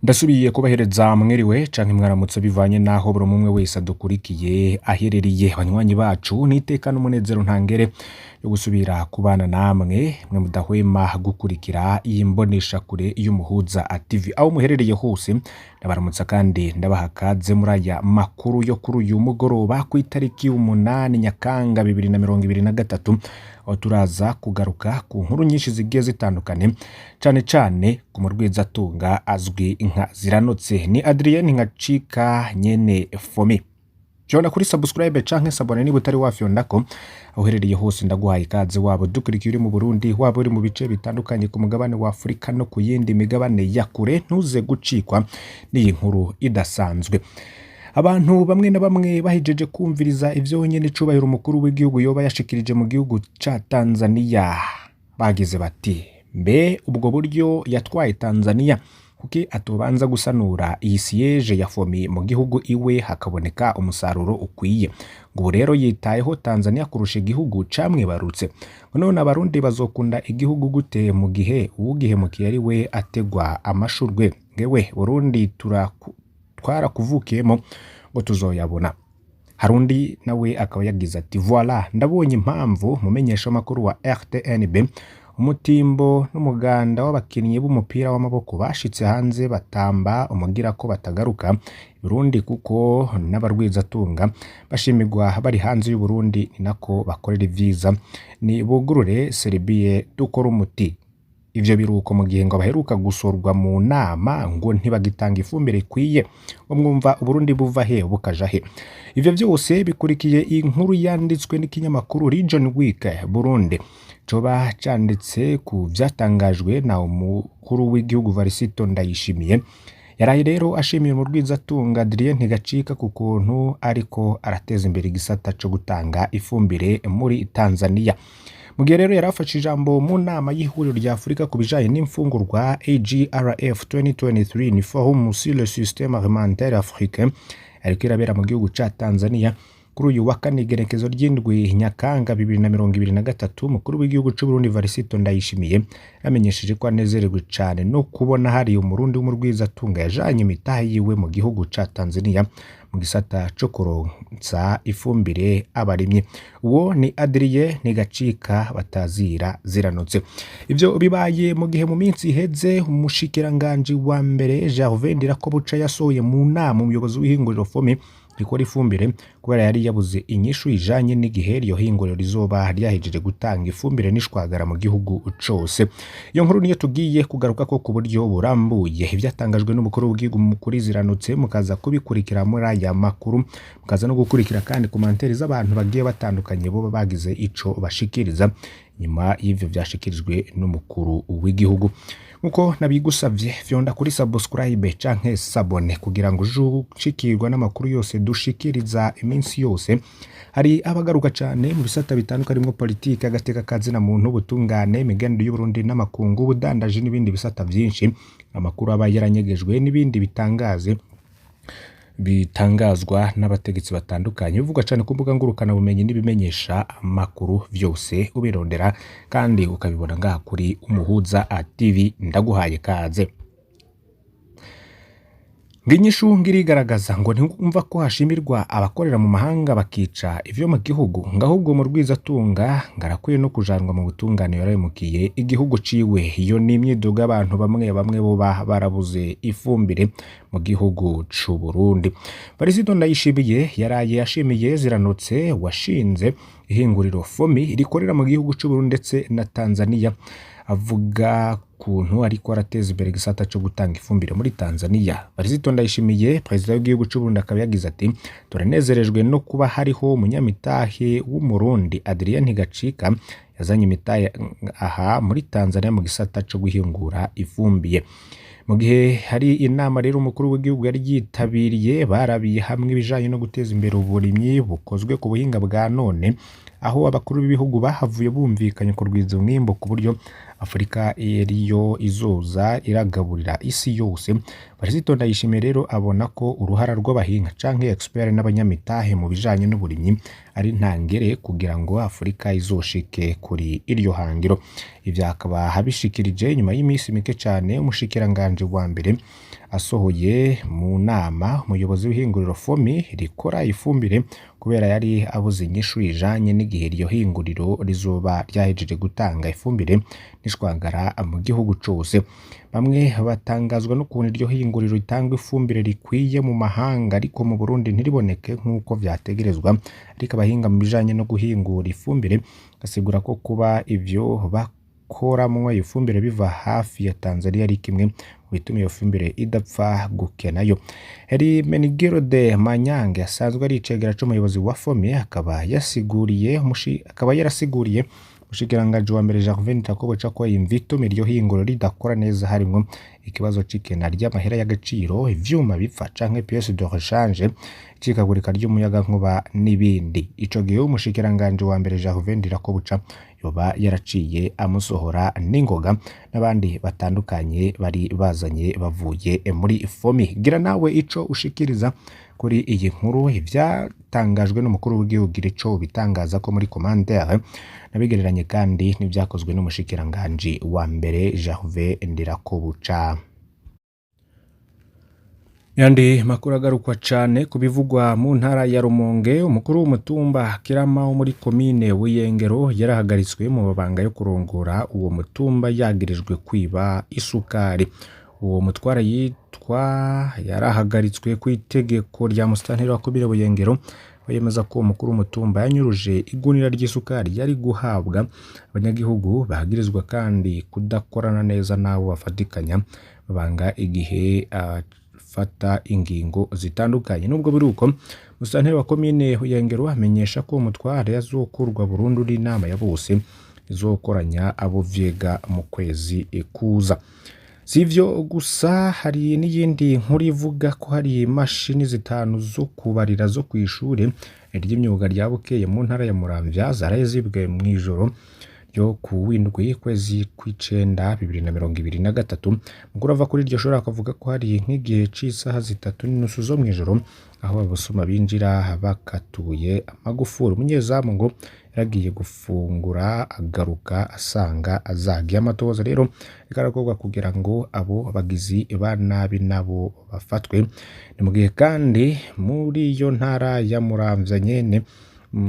Ndasubiye kubahereza mwiriwe canke mwaramutse bivanye naho buri umwe wese adukurikiye aherereye banywanyi bacu n'iteka n'umunezero ntangere yo gusubira kubana namwe mwe mudahwema gukurikira iyi mbonesha kure y'umuhuza TV aho muherereye hose ndabaramutsa kandi ndabaha kaze muri aya makuru yo kuri uyu mugoroba ku itariki 8 Nyakanga 2023 aho turaza kugaruka ku nkuru nyinshi zigiye zitandukanye cane ku murwizatunga azwi inka ziranotse ni Adrien Ngacika nyene Fomi. Jona kuri subscribe canke sabone niba utari wafyondako uherereye hose ndaguhaye ikaze wabo dukurikiye uri mu Burundi wabo uri mu bice bitandukanye ku mugabane wa Afrika no ku yindi migabane ya kure ntuze gucikwa n'iyi nkuru idasanzwe. Abantu bamwe na bamwe bahijeje kumviriza ivyo nyene cubahiro umukuru w'igihugu yoba yashikirije mu gihugu ca Tanzania bagize bati mbe ubwo buryo yatwaye Tanzania kuki atobanza gusanura iyi siege ya Fomi mu gihugu iwe hakaboneka umusaruro ukwiye ngo rero yitayeho Tanzania kurusha igihugu camwe barutse none abarundi bazokunda igihugu gute mu gihe uwugihemukiye ari we ategwa amashurwe ngewe Burundi twarakuvukiyemo ngo tuzoyabona. Harundi nawe akaba yagize ati voilà ndabonye impamvu mumenyesha makuru wa RTNB umutimbo n'umuganda w'abakinnyi b'umupira w'amaboko bashitse hanze batamba umugira ko batagaruka Burundi kuko n'abarwizatunga bashimigwa bari hanze y'u Burundi ni nako bakorera visa ni bugurure Serbie dukora umuti. Ivyo biruko mu gihe ngo baheruka gusorwa mu nama ngo ntibagitanga ifumbire kwiye umwumva Burundi buva he bukaja he. Ivyo byose bikurikiye inkuru yanditswe n'ikinyamakuru Region Week Burundi coba canditse ku vyatangajwe na umukuru w'igihugu Varisito Ndayishimiye yaraye rero ashimiye mu rwizatunga Adrien Ngacika ku kuntu ariko arateza imbere igisata co gutanga ifumbire muri Tanzania. Mu gihe rero yarafashe ijambo mu nama y'ihuriro rya Afrika ku bijanye n'imfungurwa AGRF 2023 ni Forum sur le système alimentaire africain ariko irabera mu gihugu ca Tanzania kuri uyu wa kane igerekezo ry'indwi Nyakanga 2023 mukuru w'igihugu c'u Burundi Varisito Ndayishimiye amenyesheje ko anezererwa cane no kubona hari umurundi w'umurwizatunga yajanye imitahe yiwe mu gihugu ca Tanzania mu gisata co kuronsa ifumbire abarimye. Uwo ni Adrien Ngacika batazira ziranotse. Ivyo bibaye mu gihe mu minsi iheze umushikiranganje wa mbere Gervais Ndirakobuca yasohoye mu nama umuyobozi w'ihinguriro Fomi rikora ifumbire kubera yari yabuze inyishu ijanye n'igihe iryo hinguriro rizoba ryahejeje gutanga ifumbire n'ishwagara mu gihugu cose. Iyo nkuru niyo tugiye kugaruka ko ku buryo burambuye ivyatangajwe n'umukuru w'igihugu mukuri ziranutse mukaza kubikurikira muri aya makuru mukaza no gukurikira kandi commentaires z'abantu bagiye batandukanye bo bagize ico bashikiriza nyuma y'ivyo vyashikirijwe n'umukuru w'igihugu. Uko nabigusavye fyonda kuri subscribe canke sabone kugira ngo ushikirwa n'amakuru yose dushikiriza iminsi yose. Hari abagaruka cane mu bisata bitandukanye harimo politike agateka kazi na muntu ubutungane imigenzo y'u Burundi n'amakungu ubudandaje n'ibindi bisata vyinshi amakuru aba yaranyegejwe n'ibindi bitangazwa n'abategetsi batandukanye bivuga cyane ku mbuga ngurukana bumenyi n'ibimenyesha amakuru vyose ubirondera kandi ukabibona ngaha kuri umuhuza TV ndaguhaye kaze. Nginyishu ngirigaragaza ngo ntumva ko hashimirwa abakorera mu mahanga bakica ivyo mu gihugu ngahubwo mu rwizatunga ngarakwiye no kujanwa mu butungane yaramukiye igihugu ciwe. Iyo ni imyiduga abantu bamwe bo barabuze ifumbire mu gihugu c'u Burundi. Varisito Ndayishimiye yaraye yashimiye ziranotse washinze ihinguriro Fomi rikorera mu gihugu c'u Burundi ndetse na Tanzania avuga kuntu ariko arateza imbere gisata cyo gutanga ifumbire muri Tanzania. Varisito Ndayishimiye president w'igihugu c'u Burundi akaba yagize ati turanezerejwe no kuba hariho umunyamitahe w'umurundi Adrien Ngacika yazanye imitahe aha muri Tanzania mu gisata cyo guhingura ifumbire. Mu gihe hari inama rero umukuru w'igihugu yari yitabiriye barabiye hamwe ibijanye no guteza imbere uburimyi bukozwe ku buhinga bwa none aho abakuru b'ibihugu bahavuye bumvikanye ku rwiza umwimbo ku buryo Afrika ariyo izoza iragaburira isi yose. Varisito Ndayishimiye rero abona ko uruhara rw'abahinga canke expert n'abanyamitahe mu bijanye n'uburimyi ari ntangere kugira ngo Afrika izoshike kuri iryo hangiro. Ivyo akaba habishikirije nyuma y'imisi mike cane umushikiranganje wa mbere asohoye mu nama umuyobozi w'ihinguriro FOMI rikora ifumbire kubera yari abuze inyishu ijanye n'igihe iryo hinguriro rizoba ryahejeje gutanga ifumbire n'ishwagara mu gihugu cose. Bamwe batangazwa n'ukuntu iryo hinguriro ritanga ifumbire rikwiye mu mahanga ariko mu Burundi ntiriboneke nk'uko vyategerezwa. Ariko abahinga mu bijanye no guhingura ifumbire basigura ko kuba ivyo bakoramwo ifumbire biva hafi ya Tanzania ari kimwe mu bituma iyo fumbire idapfa gukenayo. Hermenegilde Manyange asanzwe ari icegera c'umuyobozi wa FOMI akaba yarasiguriye umushikiranganji wa mbere Gervais Ndirakobuca ko imvituma iryo hinguriro ridakora neza harimwo ikibazo c'ikena ry'amahera y'agaciro, ivyuma bipfa canke pièce de rechange, icikagurika ry'umuyagankuba n'ibindi. Ico gihe umushikiranganji wa mbere Gervais Ndirakobuca yoba yaraciye amusohora n'ingoga n'abandi batandukanye bari bazanye bavuye muri FOMI. Gira nawe ico ushikiriza kuri iyi nkuru. Ivyatangajwe n'umukuru w'igihugu ico bitangaza ko muri commentaire nabigereranye kandi n'ivyakozwe n'umushikiranganji wa mbere Gervais Ndirakobuca. Yandi makuru agarukwa cane kubivugwa mu ntara ya Rumonge. Umukuru w'umutumba Kirama wo muri komine Buyengero yarahagaritswe mu mabanga yo kurongora uwo mutumba yagirijwe kwiba isukari. Uwo mutwara yarahagaritswe ku itegeko rya musitanteri wa komine Buyengero yemeza ko umukuru w'umutumba yanyuruje igunira ry'isukari yari guhabwa abanyagihugu. Bahagirizwa kandi kudakorana neza nabo bafatikanya babanga igihe fata ingingo zitandukanye. Nubwo biruko musitanteri wa komine Buyengero amenyesha ko umutware yazokurwa burundu n'inama ya bose izokoranya abo vyega mu kwezi kuza. Sivyo gusa hari n'iyindi nkuru ivuga ko hari imashini zitanu zo kubarira zo kw'ishure ry'imyuga rya Bukeye mu ntara ya Muramvya zaraye zibwe mw'ijoro ryo ku w'indwi kwezi kw'icenda 2023. Mukuru ava kuri iryo shuri akavuga ko hari nk'igihe c'isaha 3:30 zo mw'ijoro aho abasuma binjira bakatuye amagufuri. Umunyezamu ngo yaragiye gufungura agaruka asanga azagiye amatoza. Rero bikarakorwa kugira ngo abo bagizi ba nabi nabo bafatwe. Ni mu gihe kandi muri iyo ntara ya Muramvya nyene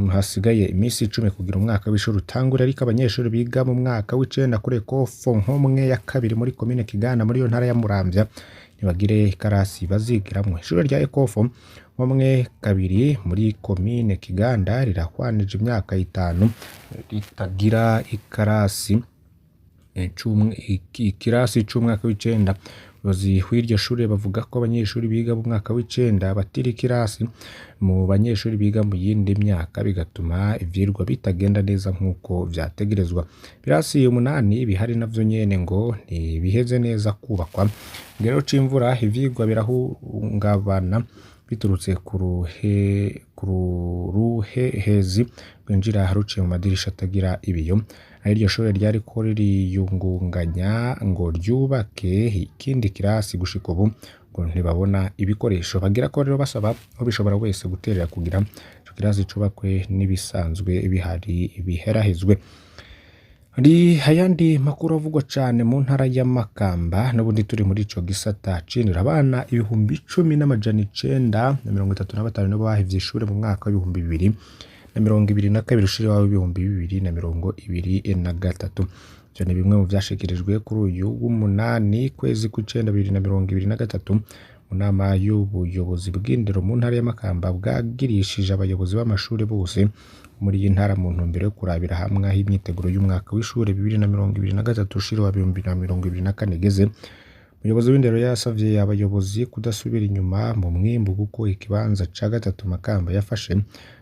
hasigaye imisi 10 kugira umwaka w'ishuri utangure, ariko abanyeshuri biga mu mwaka w'icenda kuri Ekofo nkomwe ya kabiri muri komine Kiganda muri iyo ntara ya Muramvya ntibagire ikarasi bazigiramwo. Ishuri rya Ekofo nkomwe kabiri muri komine Kiganda rirahwanije imyaka 5 ritagira ikarasi ikirasi c'umwaka w'icenda. Abayobozi w'iryo shuri bavuga ko abanyeshuri biga mu mwaka w'icenda batira ikirasi mu banyeshuri biga mu yindi myaka, bigatuma ivyirwa bitagenda neza nk'uko vyategerezwa. Birasi 8 bihari navyo nyene ngo ntibiheze neza kubakwa. Ngero c'imvura ivyirwa birahungabana biturutse ku ruhehezi rwinjira haruciye mu madirisha atagira ibiyo. Iryo shuri ryariko ririyungunganya ngo ryubake ikindi kirasi gushika ubu ngo ntibabona ibikoresho. Bagira ko rero basaba aho bishobora wese guterera kugira ico kirasi cubakwe n'ibisanzwe bihari biherahezwe. Hari hayandi makuru avugwa cane mu ntara ya Makamba n'ubundi turi muri ico gisata cinira abana 10,935 nibo bahevye ishure mu mwaka wa 2022 ushiri wa 2023. Ivyo ni bimwe mu vyashikirijwe kuri uyu w'umunani kwezi kw'icenda 2023 mu nama y'ubuyobozi bw'indero mu ntara ya Makamba bwagirishije abayobozi b'amashuri bose muri iyi ntara mu ntumbero yo kurabira hamwe aho imyiteguro y'umwaka w'ishure 2023 ushiri wa 2024 igeze. Umuyobozi w'indero yasavye abayobozi kudasubira inyuma mu mwimbu kuko ikibanza ca gatatu Makamba yafashe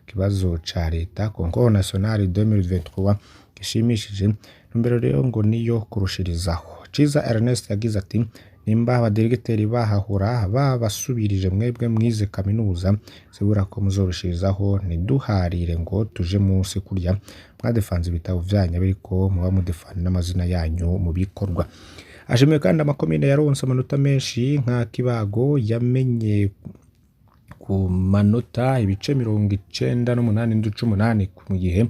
ikibazo ca leta Concours National 2023 gishimishije. Ntumbero rero ngo niyo kurushirizaho. Ciza Ernest yagize ati nimba abadiregiteri bahahura babasubirije mwebwe mwize kaminuza sigura ko muzorushirizaho ntiduharire ngo tuje munsi kurya mwadefanze ibitabo vyanyu biriko muba mudefana n'amazina yanyu mu bikorwa. Ashimiye kandi amakomine yaronse amanota menshi nka Kibago yamenye ku manota ibice 98.8 mu gihe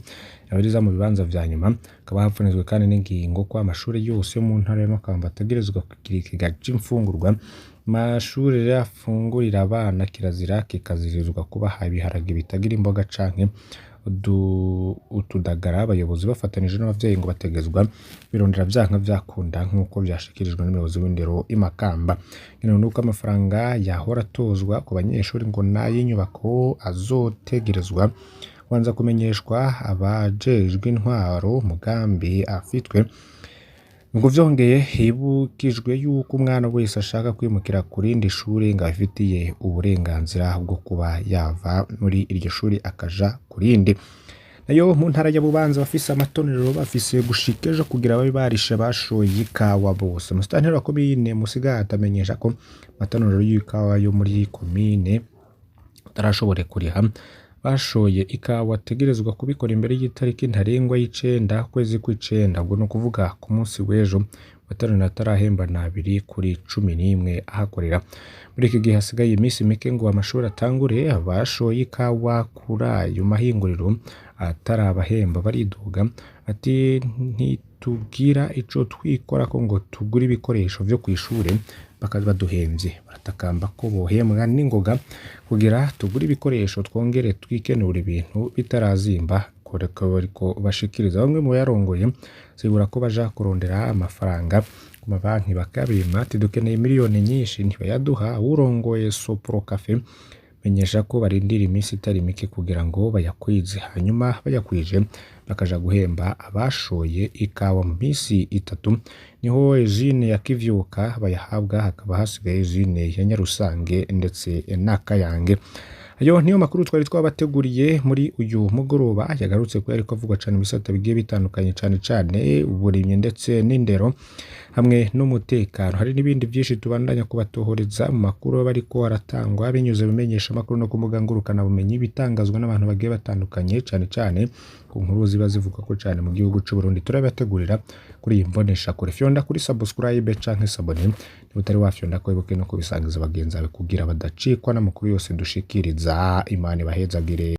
abariza mu bibanza vya nyuma akaba hapfunizwe kandi n'ingingo ko amashuri yose yo mu ntara y'Amakamba ategerezwa kugira ikigega c'imfungurwa. Amashuri yafungurira abana kirazira kikazirizwa kubaha ibiharage bitagira imboga canke utudagara. Abayobozi bafatanije n'abavyeyi ngo bategezwa birondera vyanka vyakunda nk'uko vyashikirijwe n'umuyobozi w'indero Imakamba. Ngino nuko amafaranga yahora atozwa ku banyeshuri ngo nay'inyubako azotegerezwa kwanza kumenyeshwa abajejwe intwaro mugambi afitwe. Ngo vyongeye hibukijwe yuko umwana wese ashaka kwimukira kurindi shuri ngo afitiye uburenganzira bwo kuba yava muri iryo shuri akaja kurindi. Nayo mu ntara ya Bubanza bafise amatonero bafise gushika ejo kugira babe barishe bashoye ikawa bose. Musitanteri wa komine Musigati amenyesha ko amatonero y'ikawa yo muri komine utarashobore kuriha bashoye ikawa ategerezwa kubikora imbere y'itariki ntarengwa y'icenda kwezi kw'icenda, ngo no kuvuga ku munsi w'ejo amatonero atarahemba na 2 kuri 11 ahakorera. Muri iki gihe hasigaye iminsi mike ngo amashuri atangure, abashoye ikawa kuri ayo mahinguriro atarabahemba bariduga ati ntitubwira ico twikora ko ngo tugure ibikoresho vyo kw'ishure bakaza baduhemvye. Baratakamba ko bohembwa n'ingoga kugira tugure ibikoresho twongere twikenura ibintu bitarazimba koreka bariko bashikiriza. Bamwe mu yarongoye sigura ko baja kurondera amafaranga ku mabanki bakabima ati dukeneye miliyoni nyinshi ntibayaduha. Urongoye Sopro Cafe menyesha ko barindira iminsi itari mike kugira ngo bayakwize, hanyuma bayakwije bakaja guhemba abashoye ikawa mu minsi 3 niho Eugene ya Kivyuka bayahabwa, hakaba hasigaye Eugene ya Nyarusange ndetse na Kayange. Ayo niyo makuru twari twabateguriye muri uyu mugoroba yagarutse ko ariko avugwa cyane bisata bigiye bitandukanye cyane uburimye ndetse n'indero hamwe n'umutekano. Hari n'ibindi byinshi tubandanya kubatohoreza mu makuru bariko aratangwa binyuze bimenyesha makuru no kumugangurukana bumenyi bitangazwa n'abantu bagiye batandukanye cyane ku nkuru ziba zivuga ko cyane mu gihugu cy'u Burundi. Turabategurira kuri iyi mbonesha kuri fyonda kuri subscribe canke sabone ni utari wafyonda ko ibuke no kubisangiza bagenzi bawe kugira badacikwa n'amakuru yose dushikiriza. Imana ibahezagire.